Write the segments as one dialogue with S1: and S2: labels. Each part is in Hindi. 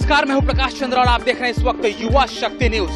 S1: नमस्कार, मैं हूं प्रकाश चंद्र और आप देख रहे हैं इस वक्त युवा शक्ति न्यूज।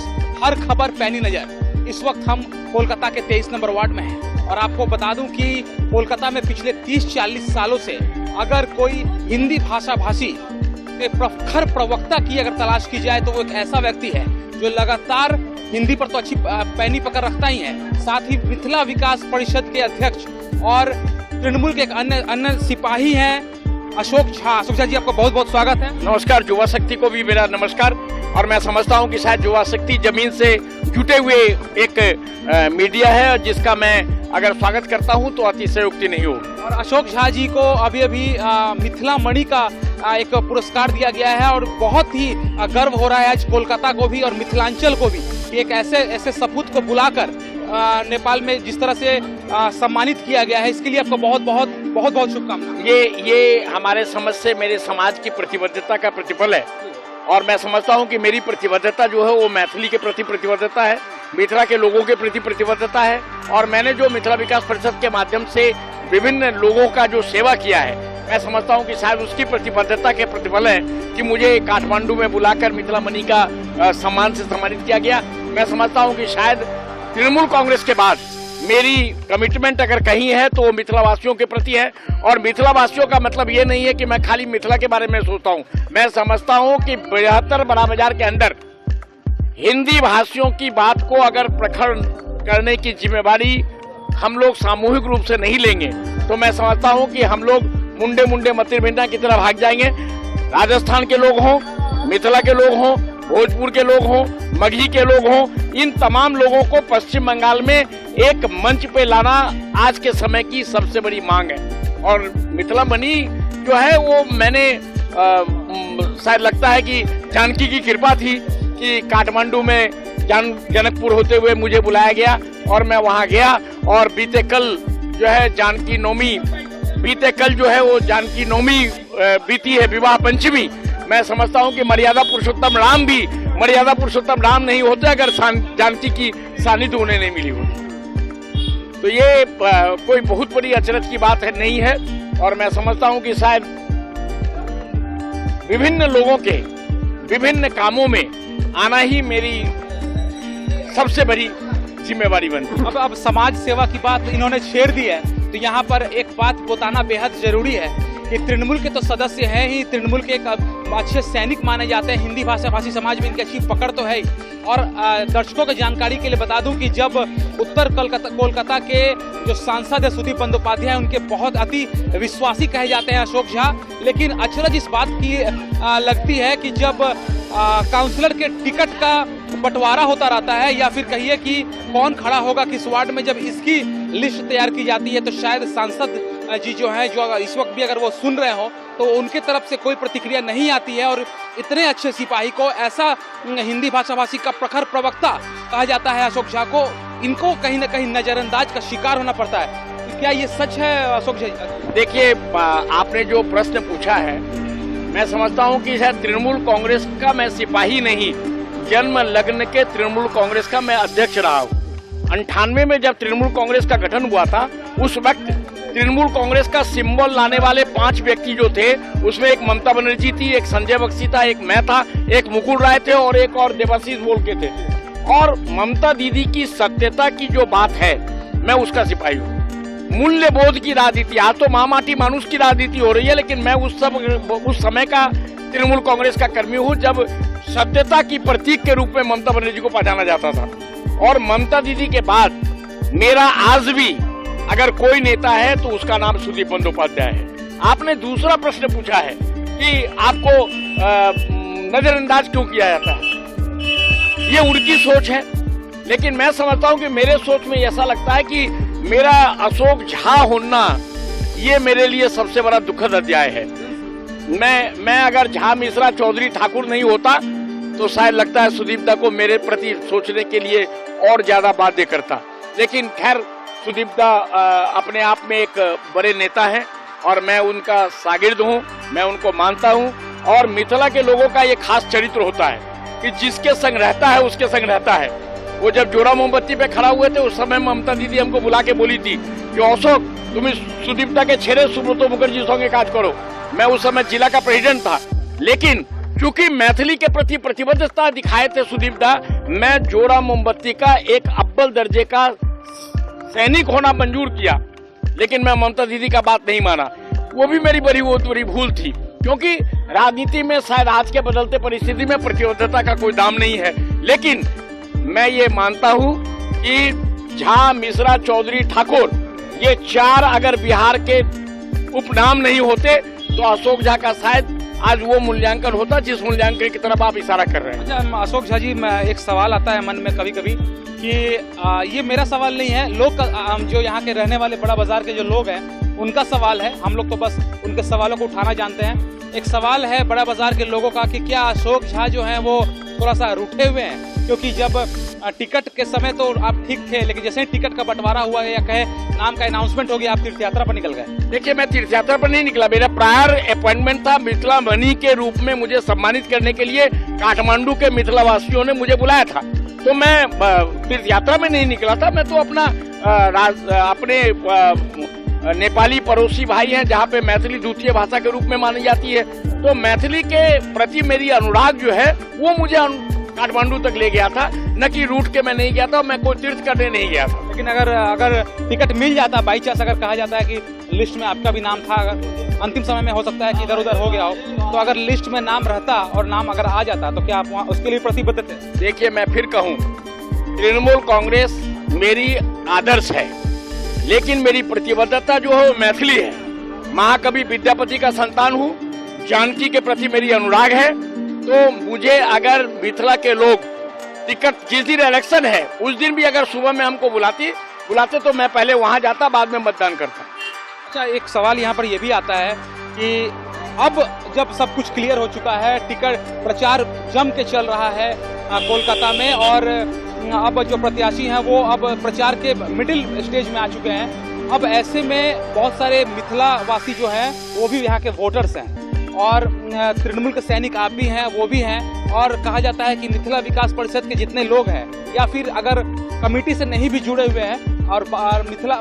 S1: हर खबर पैनी नजर। इस वक्त हम कोलकाता के 23 नंबर वार्ड में हैं और आपको बता दूं कि कोलकाता में पिछले 30-40 सालों से अगर कोई हिंदी भाषा भाषी के प्रखर प्रवक्ता की अगर तलाश की जाए तो वो एक ऐसा व्यक्ति है जो लगातार हिंदी पर तो अच्छी पैनी पकड़ रखता ही है, साथ ही मिथिला विकास परिषद के अध्यक्ष और तृणमूल के एक अन्य सिपाही हैं अशोक झा। अशोक झा जी, आपका बहुत बहुत स्वागत है।
S2: नमस्कार। युवा शक्ति को भी मेरा नमस्कार। और मैं समझता हूं कि शायद युवा शक्ति जमीन से जुटे हुए एक मीडिया है जिसका मैं अगर स्वागत करता हूं तो अतिशयोक्ति नहीं होगी।
S1: और अशोक झा जी को अभी मिथिला मणि का एक पुरस्कार दिया गया है और बहुत ही गर्व हो रहा है आज कोलकाता को भी और मिथिलांचल को भी कि एक ऐसे सपूत को बुलाकर नेपाल में जिस तरह से सम्मानित किया गया है, इसके लिए आपको बहुत बहुत शुभकामनाएं।
S2: ये हमारे समझ से मेरे समाज की प्रतिबद्धता का प्रतिफल है और मैं समझता हूं कि मेरी प्रतिबद्धता जो है वो मैथिली के प्रति प्रतिबद्धता है, मिथिला के लोगों के प्रति प्रतिबद्धता है। और मैंने जो मिथिला विकास परिषद के माध्यम से विभिन्न लोगों का जो सेवा किया है, मैं समझता हूं कि शायद उसकी प्रतिबद्धता के प्रतिफल है कि मुझे काठमांडू में बुलाकर मिथिला मणि का सम्मान से सम्मानित किया गया। मैं समझता हूं कि शायद तृणमूल कांग्रेस के बाद मेरी कमिटमेंट अगर कहीं है तो वो मिथिला वासियों के प्रति है। और मिथिला वासियों का मतलब ये नहीं है कि मैं खाली मिथिला के बारे में सोचता हूँ। मैं समझता हूँ कि बृहत्तर बड़ा बाजार के अंदर हिंदी भाषियों की बात को अगर प्रखर करने की जिम्मेवारी हम लोग सामूहिक रूप से नहीं लेंगे तो मैं समझता हूँ कि हम लोग मुंडे मतिरभिंडा की तरह भाग जाएंगे। राजस्थान के लोग हों, मिथिला के लोग हों, भोजपुर के लोग हों, मगही के लोग हों, इन तमाम लोगों को पश्चिम बंगाल में एक मंच पे लाना आज के समय की सबसे बड़ी मांग है। और मिथिला मणि जो है वो मैंने शायद लगता है कि जानकी की कृपा थी कि काठमांडू में जनकपुर होते हुए मुझे बुलाया गया और मैं वहां गया। और बीते कल जो है जानकी नवमी बीती है, विवाह पंचमी। मैं समझता हूं कि मर्यादा पुरुषोत्तम राम नहीं होते अगर जानकी की सानिध्य उन्हें नहीं मिली होती। तो ये कोई बहुत बड़ी अचरज की बात नहीं है। और मैं समझता हूं कि शायद विभिन्न लोगों के विभिन्न कामों में आना ही मेरी सबसे बड़ी जिम्मेवारी बनती है।
S1: अब समाज सेवा की बात इन्होंने छेड़ दी है तो यहाँ पर एक बात बताना बेहद जरूरी है कि तृणमूल के तो सदस्य हैं ही, तृणमूल के एक अच्छे सैनिक माने जाते हैं। हिंदी भाषा भाषी समाज में इनकी अच्छी पकड़ तो है ही। और दर्शकों की जानकारी के लिए बता दूं कि जब उत्तर कोलकाता के जो सांसद है सुदीप बंदोपाध्याय, उनके बहुत अति विश्वासी कहे जाते हैं अशोक झा। लेकिन अचरज इस बात की लगती है कि जब काउंसलर के टिकट का बंटवारा होता रहता है या फिर कहिए कि कौन खड़ा होगा किस वार्ड में, जब इसकी लिस्ट तैयार की जाती है तो शायद सांसद जी जो है, जो इस वक्त भी अगर वो सुन रहे हो तो उनके तरफ से कोई प्रतिक्रिया नहीं आती है। और इतने अच्छे सिपाही को ऐसा हिंदी भाषा भाषी का प्रखर प्रवक्ता कहा जाता है अशोक झा को, इनको कहीं ना कहीं नजरअंदाज का शिकार होना पड़ता है। तो क्या ये सच है अशोक झा?
S2: देखिए, आपने जो प्रश्न पूछा है, मैं समझता हूँ कि शायद तृणमूल कांग्रेस का मैं सिपाही नहीं, जन्म लग्न के तृणमूल कांग्रेस का मैं अध्यक्ष रहा हूँ। 98 में जब तृणमूल कांग्रेस का गठन हुआ था, उस वक्त तृणमूल कांग्रेस का सिंबल लाने वाले 5 व्यक्ति जो थे, उसमें एक ममता बनर्जी थी, एक संजय बख्शी था, एक मैं था, एक मुकुल राय थे और एक और देवाशीष बोलके थे। और ममता दीदी की सत्यता की जो बात है, मैं उसका सिपाही हूँ। मूल्य बोध की राजनीति, आज तो माटी मानुष की राजनीति हो रही है, लेकिन मैं उस समय का तृणमूल कांग्रेस का कर्मी हूँ जब सत्यता की प्रतीक के रूप में ममता बनर्जी को पहचाना जाता था। और ममता दीदी के बाद मेरा आज भी अगर कोई नेता है तो उसका नाम सुदीप बंदोपाध्याय है। आपने दूसरा प्रश्न पूछा है कि आपको नजरअंदाज क्यों किया जाता है, ये उनकी सोच है। लेकिन मैं समझता हूं कि मेरे सोच में ऐसा लगता है कि मेरा अशोक झा होना ये मेरे लिए सबसे बड़ा दुखद अध्याय है। मैं अगर झा मिश्रा चौधरी ठाकुर नहीं होता तो शायद लगता है सुदीप दा को मेरे प्रति सोचने के लिए और ज्यादा बाध्य करता। लेकिन खैर, सुदीप दा अपने आप में एक बड़े नेता हैं और मैं उनका शागिर्द हूं, मैं उनको मानता हूं। और मिथिला के लोगों का ये खास चरित्र होता है कि जिसके संग रहता है उसके संग रहता है। वो जब जोड़ा मोमबत्ती पे खड़ा हुए थे, उस समय ममता दीदी हमको बुला के बोली थी कि अशोक, तुम सुदीप दा के छेड़े सुब्रतो मुखर्जी संगे काज करो। मैं उस समय जिला का प्रेसिडेंट था, लेकिन चूंकि मैथिली के प्रति प्रतिबद्धता दिखाए थे सुदीप दा, मैं जोड़ा मोमबत्ती का एक अव्वल दर्जे का सैनिक होना मंजूर किया, लेकिन मैं ममता दीदी का बात नहीं माना। वो भी मेरी बहुत बड़ी भूल थी, क्योंकि राजनीति में शायद आज के बदलते परिस्थिति में प्रतिबद्धता का कोई दाम नहीं है। लेकिन मैं ये मानता हूं कि झा, मिश्रा, चौधरी, ठाकुर, ये 4 अगर बिहार के उपनाम नहीं होते तो अशोक झा का शायद आज वो मूल्यांकन होता जिस मूल्यांकन की तरफ आप इशारा कर रहे हैं।
S1: अच्छा अशोक झा जी, एक सवाल आता है मन में कभी कभी कि ये मेरा सवाल नहीं है, लोग जो यहाँ के रहने वाले बड़ा बाजार के जो लोग हैं उनका सवाल है, हम लोग तो बस उनके सवालों को उठाना जानते हैं। एक सवाल है बड़ा बाजार के लोगों का कि क्या अशोक झा जो हैं वो थोड़ा सा रूठे हुए हैं, क्योंकि जब टिकट के समय तो आप ठीक थे, लेकिन जैसे ही टिकट का बंटवारा हुआ है या कहे नाम का अनाउंसमेंट हो गया, आप तीर्थ यात्रा पर निकल गए।
S2: देखिए, मैं तीर्थ यात्रा पर नहीं निकला, मेरा प्रायर अपॉइंटमेंट था मिथिला मणि के रूप में मुझे सम्मानित करने के लिए काठमांडू के मिथिला वासियों ने मुझे बुलाया था, तो मैं तीर्थ यात्रा में नहीं निकला था। मैं तो अपने नेपाली पड़ोसी भाई हैं जहाँ पे मैथिली द्वितीय भाषा के रूप में मानी जाती है, तो मैथिली के प्रति मेरी अनुराग जो है वो मुझे काठमांडू तक ले गया था, न कि रूट के मैं नहीं गया था, मैं कोई तीर्थ करने नहीं गया था।
S1: लेकिन अगर टिकट मिल जाता, बाई चांस अगर कहा जाता है कि लिस्ट में आपका भी नाम था, अगर अंतिम समय में हो सकता है कि इधर उधर हो गया हो, तो अगर लिस्ट में नाम रहता और नाम अगर आ जाता तो क्या आप वहाँ उसके लिए प्रतिबद्ध थे?
S2: देखिए, मैं फिर कहूँ, तृणमूल कांग्रेस मेरी आदर्श है, लेकिन मेरी प्रतिबद्धता जो है मैथिली है। महाकवि विद्यापति का संतान हूँ, जानकी के प्रति मेरी अनुराग है, तो मुझे अगर मिथिला के लोग टिकट, जिस दिन इलेक्शन है उस दिन भी अगर सुबह में हमको बुलाते तो मैं पहले वहां जाता, बाद में मतदान करता।
S1: अच्छा, एक सवाल यहाँ पर यह भी आता है कि अब जब सब कुछ क्लियर हो चुका है, टिकट प्रचार जम के चल रहा है कोलकाता में, और अब जो प्रत्याशी हैं वो अब प्रचार के मिडिल स्टेज में आ चुके हैं, अब ऐसे में बहुत सारे मिथिला वासी जो हैं वो भी यहाँ के वोटर्स हैं, और तृणमूल के सैनिक आप भी हैं, वो भी हैं, और कहा जाता है कि मिथिला विकास परिषद के जितने लोग हैं या फिर अगर कमेटी से नहीं भी जुड़े हुए हैं और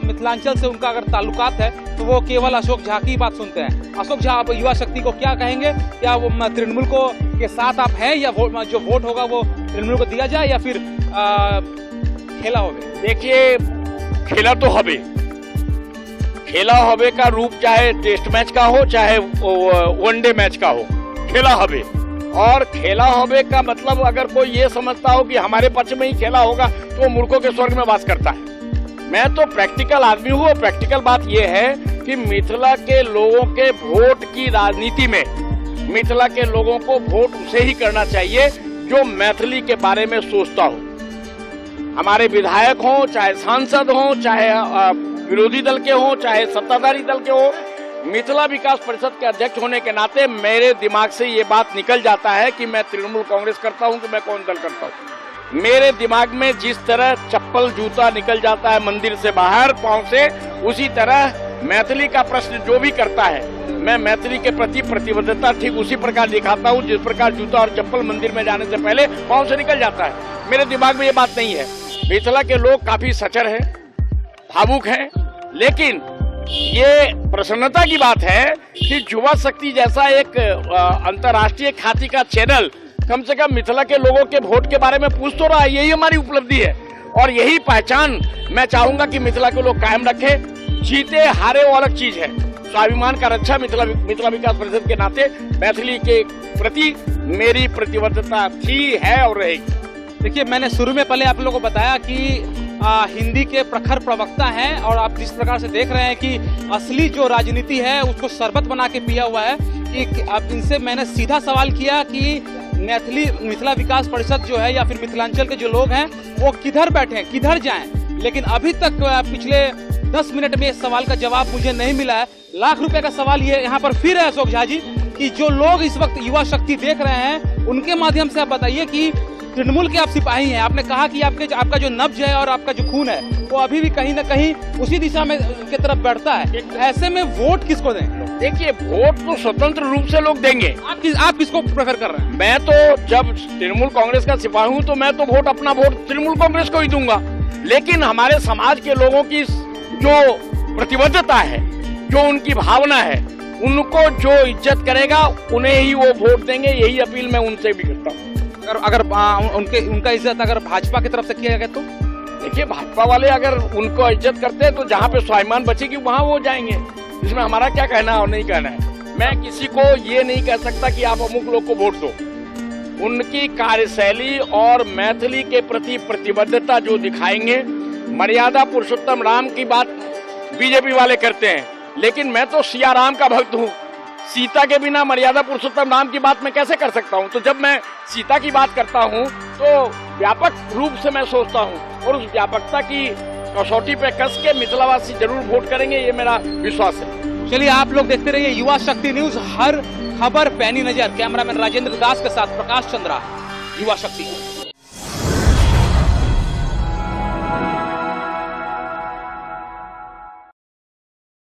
S1: मिथिलांचल से उनका अगर ताल्लुकात है तो वो केवल अशोक झा की बात सुनते हैं। अशोक झा, आप युवा शक्ति को क्या कहेंगे? क्या वो तृणमूल को के साथ आप हैं, या जो वोट होगा वो तृणमूल को दिया जाए, या फिर खेला होवे?
S2: देखिए, खेला तो हवे, खेला हवे का रूप चाहे टेस्ट मैच का हो चाहे वनडे मैच का हो, खेला हवे। और खेला हवे का मतलब अगर कोई ये समझता हो कि हमारे पक्ष में ही खेला होगा तो वो मूर्खों के स्वर्ग में वास करता है। मैं तो प्रैक्टिकल आदमी हूँ, और प्रैक्टिकल बात ये है कि मिथिला के लोगों के वोट की राजनीति में मिथिला के लोगों को वोट उसे ही करना चाहिए जो मैथिली के बारे में सोचता हो। हमारे विधायक हों, चाहे सांसद हों, चाहे विरोधी दल के हों, चाहे सत्ताधारी दल के हों, मिथिला विकास परिषद के अध्यक्ष होने के नाते मेरे दिमाग से ये बात निकल जाता है कि मैं तृणमूल कांग्रेस करता हूं कि मैं कौन दल करता हूं। मेरे दिमाग में जिस तरह चप्पल जूता निकल जाता है मंदिर से बाहर पांव से, उसी तरह मैथिली का प्रश्न जो भी करता है, मैं मैथिली के प्रति प्रतिबद्धता ठीक उसी प्रकार दिखाता हूं जिस प्रकार जूता और चप्पल मंदिर में जाने से पहले पांव से निकल जाता है। मेरे दिमाग में ये बात नहीं है। मिथिला के लोग काफी सचर हैं, भावुक हैं, लेकिन ये प्रसन्नता की बात है कि युवा शक्ति जैसा एक अंतर्राष्ट्रीय ख्याति का चैनल कम से कम मिथिला के लोगों के वोट के बारे में पूछ तो रहा है। यही हमारी उपलब्धि है, और यही पहचान मैं चाहूंगा कि मिथिला के लोग कायम रखें। जीते हारे वो अलग चीज है, स्वाभिमान का रक्षा मिथिला विकास परिषद के नाते मैथिली के प्रति मेरी प्रतिबद्धता थी, है और रहेगी।
S1: देखिए, मैंने शुरू में पहले आप लोगों को बताया कि हिंदी के प्रखर प्रवक्ता हैं, और आप जिस प्रकार से देख रहे हैं कि असली जो राजनीति है उसको शरबत बना के पिया हुआ है। कि अब इनसे मैंने सीधा सवाल किया कि मिथिला विकास परिषद जो है या फिर मिथिलांचल के जो लोग हैं वो किधर बैठे, किधर जाएं, लेकिन अभी तक पिछले 10 मिनट में इस सवाल का जवाब मुझे नहीं मिला है। लाख रुपए का सवाल ये यहाँ पर फिर है अशोक झा जी, कि जो लोग इस वक्त युवा शक्ति देख रहे हैं उनके माध्यम से आप बताइए कि तृणमूल के आप सिपाही हैं, आपने कहा कि आपका जो नब्ज है और आपका जो खून है वो अभी भी कहीं ना कहीं उसी दिशा में की तरफ बढ़ता है, ऐसे में वोट किसको दें?
S2: देखिए, वोट तो स्वतंत्र रूप से लोग देंगे।
S1: आप किसको प्रेफर कर रहे हैं?
S2: मैं तो जब तृणमूल कांग्रेस का सिपाही हूँ तो मैं तो अपना वोट तृणमूल कांग्रेस को ही दूंगा, लेकिन हमारे समाज के लोगों की जो प्रतिबद्धता है, जो उनकी भावना है, उनको जो इज्जत करेगा उन्हें ही वो वोट देंगे, यही अपील मैं उनसे भी करता हूँ।
S1: अगर उनका इज्जत अगर भाजपा की तरफ से किया गया तो
S2: देखिए, भाजपा वाले अगर उनको इज्जत करते हैं तो जहाँ पे स्वाभिमान बचेगी वहाँ वो जाएंगे, इसमें हमारा क्या कहना और नहीं कहना है। मैं किसी को ये नहीं कह सकता कि आप अमुक लोग को वोट दो। उनकी कार्यशैली और मैथिली के प्रति प्रतिबद्धता जो दिखाएंगे, मर्यादा पुरुषोत्तम राम की बात बीजेपी वाले करते हैं, लेकिन मैं तो सिया राम का भक्त हूँ। सीता के बिना मर्यादा पुरुषोत्तम राम की बात मैं कैसे कर सकता हूँ? तो जब मैं सीता की बात करता हूँ तो व्यापक रूप से मैं सोचता हूँ और उस व्यापकता की कसौटी पे कस के मिथिलावासी जरूर वोट करेंगे, ये मेरा विश्वास है।
S1: चलिए, आप लोग देखते रहिए युवा शक्ति न्यूज, हर खबर पैनी नजर। कैमरामैन राजेंद्र दास के साथ प्रकाश चंद्रा, युवा शक्ति।